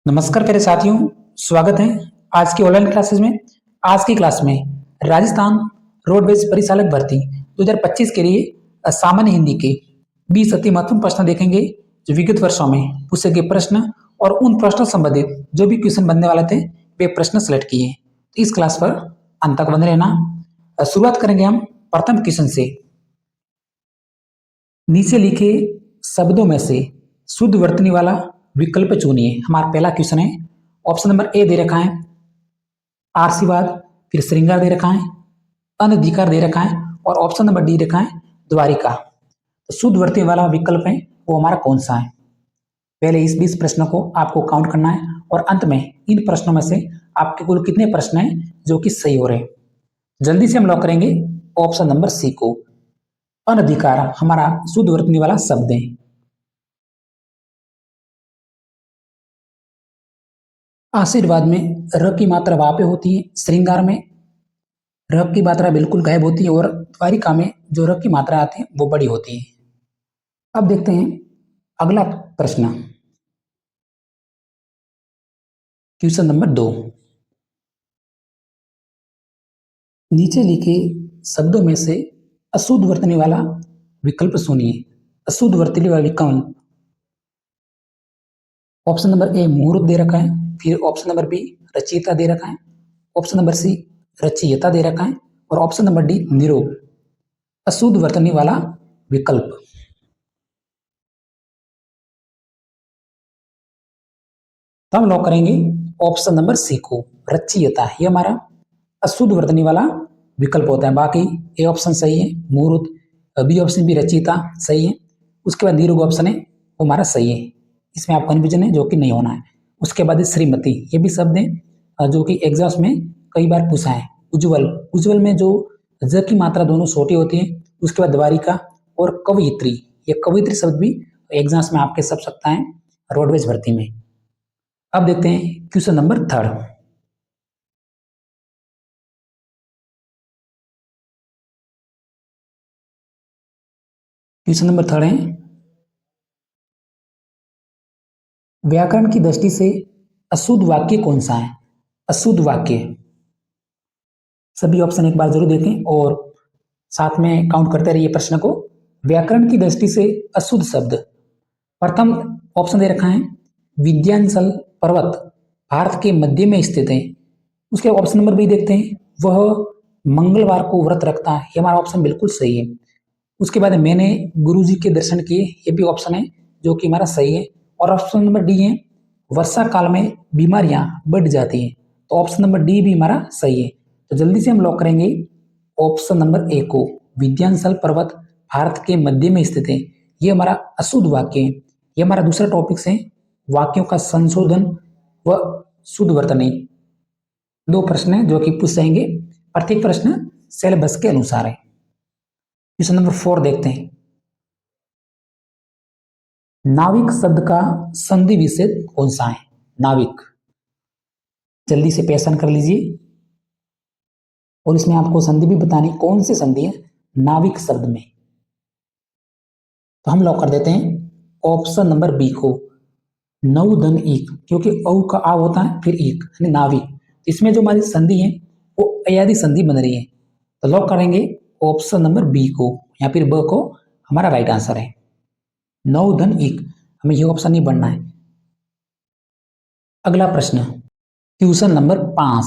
नमस्कार प्यारे साथियों, स्वागत है आज की ऑनलाइन क्लासेस में। आज की क्लास में राजस्थान रोडवेज परिचालक भर्ती 2025 के लिए सामान्य हिंदी के 20 अति महत्वपूर्ण प्रश्न देखेंगे जो विगत वर्षों में पूछे गए प्रश्न और उन प्रश्नों संबंधित जो भी क्वेश्चन बनने वाले थे वे प्रश्न सेलेक्ट किए। तो इस क्लास पर अंत तक बने रहना। शुरुआत करेंगे हम प्रथम क्वेश्चन से। नीचे लिखे शब्दों में से शुद्ध वर्तनी वाला विकल्प चुनिए। हमारा पहला क्वेश्चन है, ऑप्शन नंबर ए दे रखा है आरसीवाद, फिर श्रृंगार दे रखा है, अनधिकार दे रखा है और ऑप्शन नंबर डी रखा है द्वारिका। तो शुद्ध वर्तनी वाला विकल्प है वो हमारा कौन सा है? पहले इस 20 प्रश्नों को आपको काउंट करना है और अंत में इन प्रश्नों में से आपके कुल कितने प्रश्न हैं जो कि सही हो रहे हैं। जल्दी से हम लॉक करेंगे ऑप्शन नंबर सी को। अनधिकार हमारा शुद्ध वर्तनी वाला शब्द है। आशीर्वाद में र की मात्रा वहां पे होती है, श्रृंगार में र की मात्रा बिल्कुल गायब होती है और द्वारिका में जो र की मात्रा आती है वो बड़ी होती है। अब देखते हैं अगला प्रश्न, क्वेश्चन नंबर 2। नीचे लिखे शब्दों में से अशुद्ध वर्तनी वाला विकल्प सुनिए। अशुद्ध वर्तनी वाला विकल्प ऑप्शन नंबर ए मुहूर्त दे रखा है, फिर ऑप्शन नंबर बी रचयिता दे रखा है, ऑप्शन नंबर सी रचयिता दे रखा है और ऑप्शन नंबर डी निरोग। अशुद्ध वर्तनी वाला विकल्प तो हम लॉक करेंगे ऑप्शन नंबर सी को, रचयिता। ये हमारा अशुद्ध वर्तनी वाला विकल्प होता है। बाकी ए ऑप्शन सही है, मुहूर्त, बी ऑप्शन भी रचयिता सही है, उसके बाद निरोग ऑप्शन है वो हमारा सही है। इसमें आप कन्फ्यूजन है जो कि नहीं होना है। उसके बाद श्रीमती, ये भी शब्द है जो कि एग्जाम्स में कई बार पूछा है। उज्जवल, उज्जवल में जो ज की मात्रा दोनों छोटी होती है। उसके बाद द्वारिका और कवयित्री, ये कवयित्री शब्द भी एग्जाम्स में आपके सब सकता है रोडवेज भर्ती में। अब देखते हैं क्वेश्चन नंबर 3। क्वेश्चन नंबर 3 है, व्याकरण की दृष्टि से अशुद्ध वाक्य कौन सा है? अशुद्ध वाक्य, सभी ऑप्शन एक बार जरूर देखें और साथ में काउंट करते रहिए प्रश्न को। व्याकरण की दृष्टि से अशुद्ध शब्द, प्रथम ऑप्शन दे रखा है विंध्याचल पर्वत भारत के मध्य में स्थित है। उसके ऑप्शन नंबर बी देखते हैं, वह मंगलवार को व्रत रखता है। ये हमारा ऑप्शन बिल्कुल सही है। उसके बाद मैंने गुरुजी के दर्शन किए, ये भी ऑप्शन है जो कि हमारा सही है। और ऑप्शन नंबर डी है, वर्षा काल में बीमारियां बढ़ जाती हैं। तो ऑप्शन नंबर डी भी हमारा सही है। तो जल्दी से हम लॉक करेंगे ऑप्शन नंबर ए को, विंध्याचल पर्वत भारत के मध्य में स्थित है। ये हमारा अशुद्ध वाक्य है। ये हमारा दूसरा टॉपिक है, वाक्यों का संशोधन व शुद्ध वर्तनी। 2 प्रश्न है जो कि पूछ जाएंगे, प्रत्येक प्रश्न सिलेबस के अनुसार है। क्वेश्चन नंबर 4 देखते हैं, नाविक शब्द का संधि विच्छेद कौन सा है? नाविक, जल्दी से पेशन कर लीजिए और इसमें आपको संधि भी बतानी कौन सी संधि है नाविक शब्द में। तो हम लॉक कर देते हैं ऑप्शन नंबर बी को, नौ धन एक, क्योंकि औ का आ होता है फिर एक यानी नाविक। इसमें जो हमारी संधि है वो अयादि संधि बन रही है। तो लॉक करेंगे ऑप्शन नंबर बी को या फिर ब को, हमारा राइट आंसर है। 9 धन 1, हमें ये ऑप्शन नहीं बनना है। अगला प्रश्न, क्वेश्चन नंबर 5,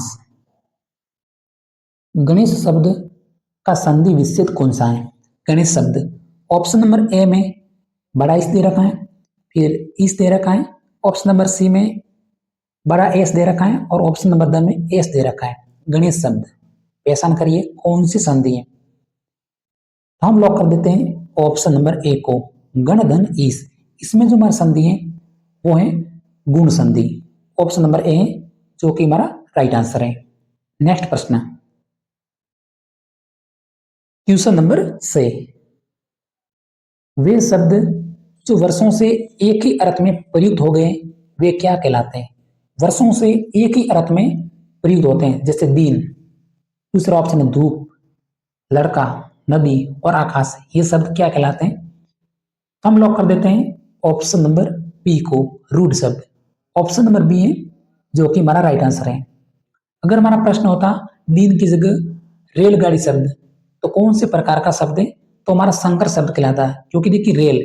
गणेश शब्द का संधि विच्छेद कौन सा है? गणेश शब्द, ऑप्शन नंबर ए में बड़ा इस दे रखा है, फिर इस दे रखा है, ऑप्शन नंबर सी में बड़ा एस दे रखा है और ऑप्शन नंबर द में एस दे रखा है। गणेश शब्द, पहचान करिए कौन सी संधि है। हम लॉक कर देते हैं ऑप्शन नंबर ए को, गण धन ईस। इसमें जो हमारी संधि है वो है गुण संधि। ऑप्शन नंबर ए जो कि हमारा राइट आंसर है। नेक्स्ट प्रश्न, क्वेश्चन नंबर 6, वे शब्द जो वर्षों से एक ही अर्थ में प्रयुक्त हो गए वे क्या कहलाते हैं? वर्षों से एक ही अर्थ में प्रयुक्त होते हैं, जैसे दिन। दूसरा ऑप्शन है धूप, लड़का, नदी और आकाश। ये शब्द क्या कहलाते हैं? हम लॉक कर देते हैं ऑप्शन नंबर बी को, रूढ़ शब्द। ऑप्शन नंबर बी है जो कि हमारा राइट आंसर है। अगर हमारा प्रश्न होता नींद की जगह रेलगाड़ी शब्द, तो कौन से प्रकार का शब्द है, तो हमारा संकर शब्द कहलाता है। क्योंकि देखिए रेल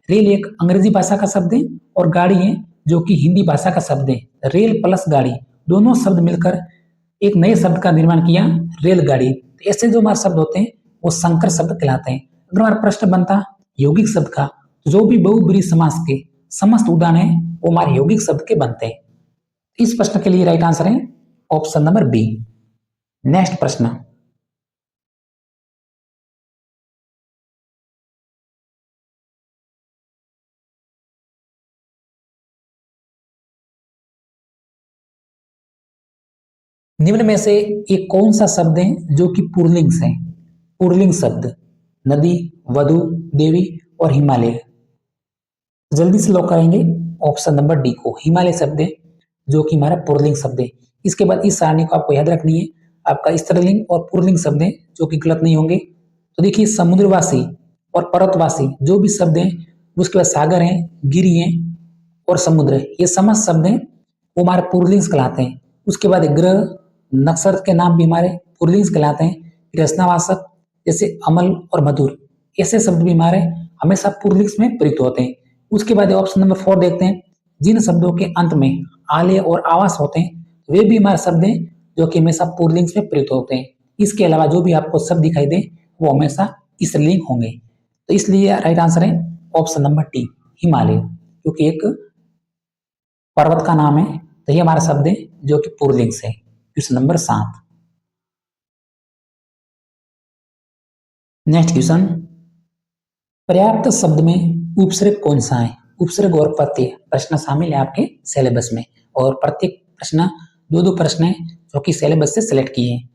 रेल एक अंग्रेजी भाषा का शब्द है और गाड़ी है जो कि हिंदी भाषा का शब्द है। रेल प्लस गाड़ी दोनों शब्द मिलकर एक नए शब्द का निर्माण किया, रेलगाड़ी। तो ऐसे जो हमारे शब्द होते हैं वो संकर शब्द कहलाते हैं। अगर हमारा प्रश्न बनता यौगिक शब्द का, तो जो भी बहुब्रीहि समास के समस्त उदाहरण है वो हमारे यौगिक शब्द के बनते हैं। इस प्रश्न के लिए राइट आंसर है ऑप्शन नंबर बी। नेक्स्ट प्रश्न, निम्न में से एक कौन सा शब्द है जो कि पुल्लिंग है? पुल्लिंग शब्द नदी, वधु, देवी और हिमालय। जल्दी से लॉक करेंगे ऑप्शन नंबर डी को, हिमालय शब्द है जो कि हमारा पुल्लिंग शब्द है। इसके बाद इस सारणी को आपको याद रखनी है, आपका स्त्रीलिंग और पुल्लिंग शब्द है जो कि गलत नहीं होंगे। तो देखिए समुद्रवासी और पर्वतवासी जो भी शब्द हैं, उसके बाद सागर है, गिरी है और समुद्र है, ये समस्त शब्द हैं वो हमारे पुल्लिंग कहलाते हैं। उसके बाद ग्रह, नक्षत्र के नाम भी हमारे पुल्लिंग कहलाते हैं। रचनावाचक जैसे अमल और मधुर, ऐसे शब्द भी हमारे हमेशा पुल्लिंग में प्रयुक्त होते हैं। उसके बाद ऑप्शन नंबर 4 देखते हैं, जिन शब्दों के अंत में आलय और आवास होते हैं वे भी हमारे शब्द हैं जो कि हमेशा पुल्लिंग में प्रयुक्त होते हैं। इसके अलावा जो भी आपको शब्द दिखाई दे वो हमेशा स्त्रीलिंग होंगे। तो इसलिए राइट आंसर है ऑप्शन नंबर टी, हिमालय, क्योंकि एक पर्वत का नाम है, तो ये हमारा शब्द है जो कि पुल्लिंग है। Question number 7। नेक्स्ट क्वेश्चन, पर्याप्त शब्द में उपसर्ग कौन सा है? उपसर्ग और प्रत्यय प्रश्न शामिल है आपके सिलेबस में, और प्रत्येक प्रश्न दो दो प्रश्न है जो कि सिलेबस से सिलेक्ट किए हैं।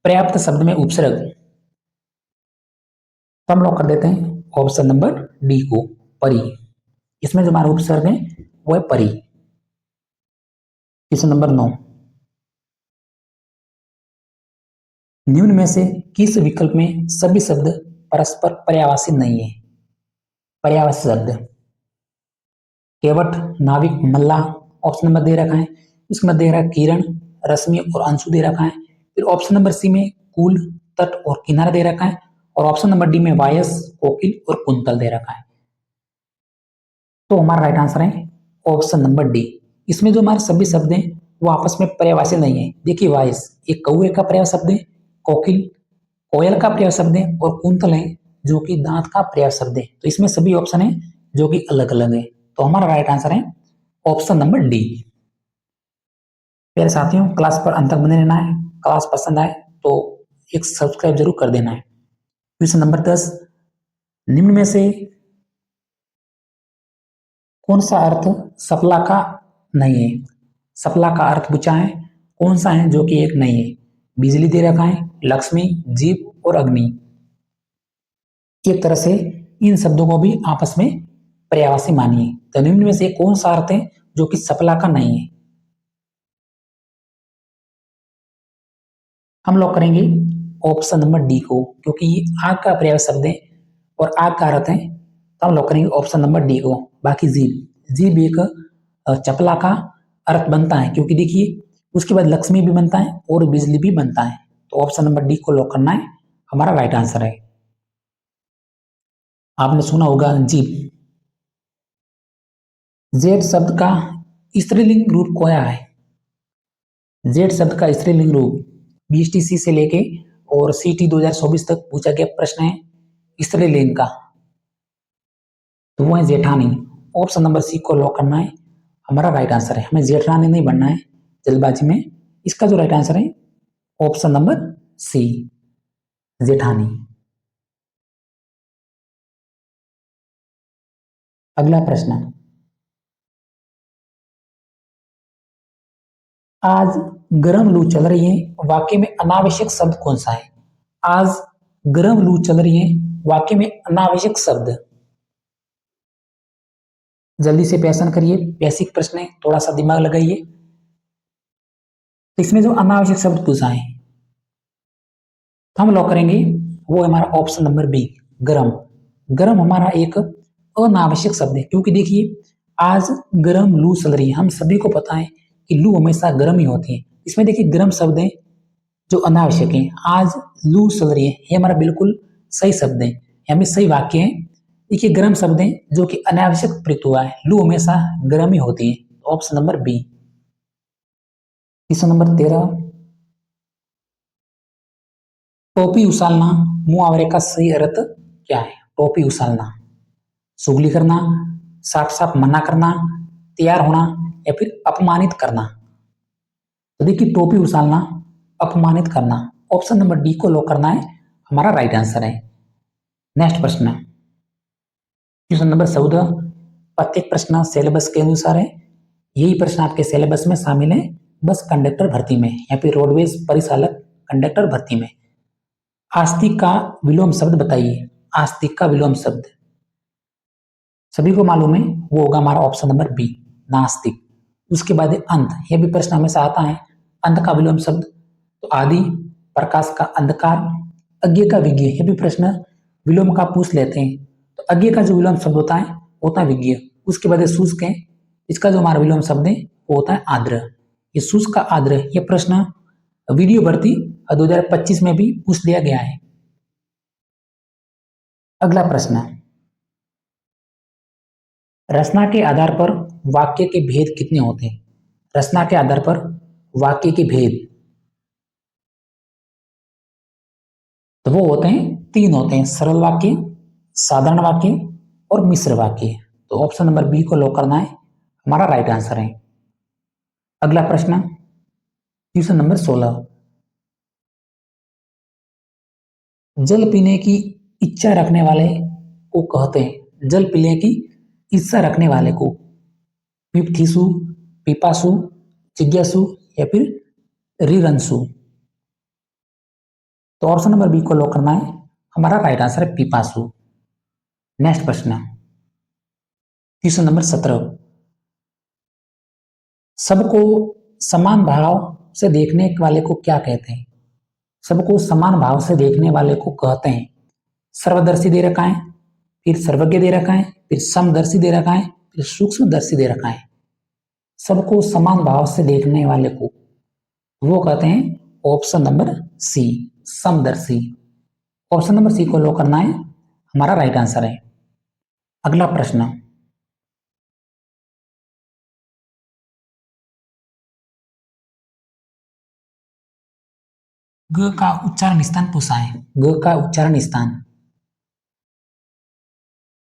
पर्याप्त शब्द में उपसर्ग, तो हम लोग कर देते हैं ऑप्शन नंबर डी को, परी। इसमें जो हमारा उपसर्ग है वो है परी। क्वेश्चन नंबर 9, निम्न में से किस विकल्प में सभी शब्द परस्पर पर्यायवाची नहीं है? पर्यायवाची शब्द केवट, नाविक, मल्लाह ऑप्शन नंबर दे रखा है। उसके बाद दे रखा है किरण, रश्मि और अंशु दे रखा है। फिर ऑप्शन नंबर सी में कुल, तट और किनारा दे रखा है। और ऑप्शन नंबर डी में वायस, कोकिल और कुंतल दे रखा है। तो हमारा राइट आंसर है ऑप्शन नंबर डी। इसमें जो हमारे सभी शब्द हैं वो आपस में पर्यायवाची नहीं है। देखिए वायस एक कौए का पर्याय शब्द है, कोकिल कोयल का पर्याय शब्द है और कुंतल है जो कि दांत का पर्याय शब्द है। तो इसमें सभी ऑप्शन है जो कि अलग अलग है। तो हमारा राइट आंसर है ऑप्शन नंबर डी। प्यारे साथियों, क्लास पर अंत तक बने रहना है। क्लास पसंद आए तो एक सब्सक्राइब जरूर कर देना है। क्वेश्चन नंबर 10, निम्न में से कौन सा अर्थ सफला का नहीं है? सफला का अर्थ पूछा है, कौन सा है जो कि एक नहीं है? बिजली दे रखा है, लक्ष्मी, जीव और अग्नि। एक तरह से इन शब्दों को भी आपस में पर्यायवाची मानिए। तो निम्न में से कौन सा अर्थ है जो कि सफला का नहीं है? हम लोग करेंगे ऑप्शन नंबर डी को, क्योंकि ये आग का पर्याय शब्द है और आग का अर्थ है। तो हम लोग करेंगे ऑप्शन नंबर डी को। बाकी जीव, जीव एक चपला का अर्थ बनता है, क्योंकि देखिए उसके बाद लक्ष्मी भी बनता है और बिजली भी बनता है। तो ऑप्शन नंबर डी को लॉक करना है, हमारा राइट आंसर है। आपने सुना होगा जीव। जेड शब्द का स्त्रीलिंग रूप क्या है? जेड शब्द का स्त्रीलिंग रूप बीएसटीसी से लेके और सीटी 2024 तक पूछा गया प्रश्न है स्त्रीलिंग का, तो वो है जेठानी। ऑप्शन नंबर सी को लॉक करना है, हमारा राइट आंसर है। हमें जेठानी नहीं बनना है जल्दबाजी में। इसका जो राइट आंसर है ऑप्शन नंबर सी, जेठानी। अगला प्रश्न, आज गर्म लू चल रही है, वाक्य में अनावश्यक शब्द कौन सा है? आज गर्म लू चल रही है, वाक्य में अनावश्यक शब्द। जल्दी से प्रश्न करिए, बेसिक प्रश्न है, थोड़ा सा दिमाग लगाइए। तो इसमें जो अनावश्यक शब्द पूछा है तो हम लॉक करेंगे, वो हमारा ऑप्शन नंबर बी, गरम। गरम हमारा एक अनावश्यक शब्द है, क्योंकि देखिए आज गर्म लू चल रही है। हम सभी को पता है कि लू हमेशा गर्म ही होती है। इसमें देखिए गर्म शब्द है जो अनावश्यक है। आज लू चल रही है, ये हमारा बिल्कुल सही शब्द है, हमें सही वाक्य है। देखिए गर्म शब्द है जो कि अनावश्यक प्रयुक्त हुआ है। लू हमेशा गर्म ही होती है। Option number B. Question number 13, टोपी उछालना मुहावरे का सही अर्थ क्या है? टोपी उछालना, चुगली करना, साफ साफ मना करना, तैयार होना या फिर अपमानित करना। तो देखिए टोपी उछालना, अपमानित करना, ऑप्शन नंबर डी को लॉक करना है, हमारा राइट आंसर है। नेक्स्ट प्रश्न, क्वेश्चन नंबर 14, प्रत्येक प्रश्न सिलेबस के अनुसार है। यही प्रश्न आपके सिलेबस में शामिल है बस कंडक्टर भर्ती में या फिर रोडवेज परिचालक कंडक्टर भर्ती में। आस्तिक का विलोम शब्द बताइए। आस्तिक का विलोम शब्द सभी को मालूम है, वो होगा हमारा ऑप्शन नंबर बी, नास्तिक। उसके बाद अंत, यह भी प्रश्न हमेशा आता है। अंत का विलोम शब्द तो आदि, प्रकाश का अंधकार, अज्ञे का विज्ञ, यह भी प्रश्न विलोम का पूछ लेते हैं। तो अज्ञे का जो विलोम शब्द होता है विज्ञ। उसके बाद शुष्क है, इसका जो हमारा विलोम शब्द है वो होता है आर्द्र। ये शुष्क का आर्द्र, यह प्रश्न वीडियो भर्ती 2025 में भी पूछ लिया गया है। अगला प्रश्न, रचना के आधार पर वाक्य के भेद कितने होते हैं? रचना के आधार पर वाक्य के भेद तो वो होते हैं, 3 होते हैं, सरल वाक्य, साधारण वाक्य और मिश्र वाक्य। तो ऑप्शन नंबर बी को लॉक करना है, हमारा राइट आंसर है। अगला प्रश्न, क्वेश्चन नंबर 16, जल पीने की इच्छा रखने वाले को कहते हैं। जल पीने की इच्छा रखने वाले को पिपथिसु, पिपासु, जिज्ञासु या फिर रिरंसु। तो ऑप्शन नंबर बी को लॉक करना है, हमारा राइट आंसर है पिपासु। नेक्स्ट प्रश्न, क्वेश्चन नंबर 17, सबको समान भाव से देखने वाले को क्या कहते हैं? सबको समान भाव से देखने वाले को कहते हैं। सर्वदर्शी दे रखा है, फिर सर्वज्ञ दे रखा है, फिर समदर्शी दे रखा है, फिर सूक्ष्मदर्शी दे रखा है। सबको समान भाव से देखने वाले को वो कहते हैं ऑप्शन नंबर सी, समदर्शी। ऑप्शन नंबर सी को लो करना है, हमारा राइट आंसर है। अगला प्रश्न, ग का उच्चारण स्थान पूछा है। ग का उच्चारण स्थान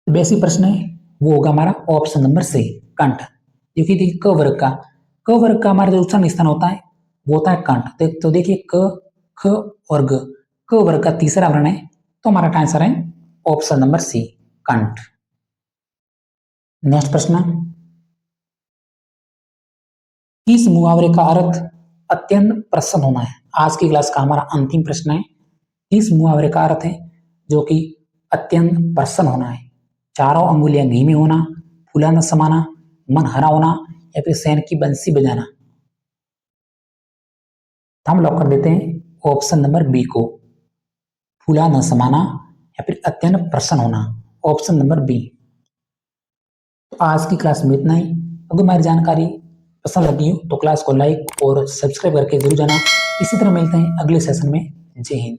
बेसिक प्रश्न है, वो होगा हमारा ऑप्शन नंबर सी, कंठ। क्योंकि देखिए क वर्ग का हमारा जो उच्चारण स्थान होता है वो होता है कंठ। तो देखिए क, ख और ग, क वर्ग का तीसरा वर्ण है, तो हमारा आंसर है ऑप्शन नंबर सी, कंठ। नेक्स्ट प्रश्न, किस मुहावरे का अर्थ अत्यंत प्रसन्न होना है? आज की क्लास का हमारा अंतिम प्रश्न है, किस मुहावरे का अर्थ है जो कि अत्यंत प्रसन्न होना है? चारों अंगुलियां घी में होना, फूला न समाना, मन हरा होना या फिर सैन की बंसी बजाना। तो हम लॉक कर देते हैं ऑप्शन नंबर बी को, फूला न समाना या फिर अत्यंत प्रसन्न होना, ऑप्शन नंबर बी। तो आज की क्लास में इतना ही। अगर हमारी जानकारी पसंद लगी हो तो क्लास को लाइक और सब्सक्राइब करके जरूर जाना। इसी तरह मिलते हैं अगले सेशन में। जय हिंद।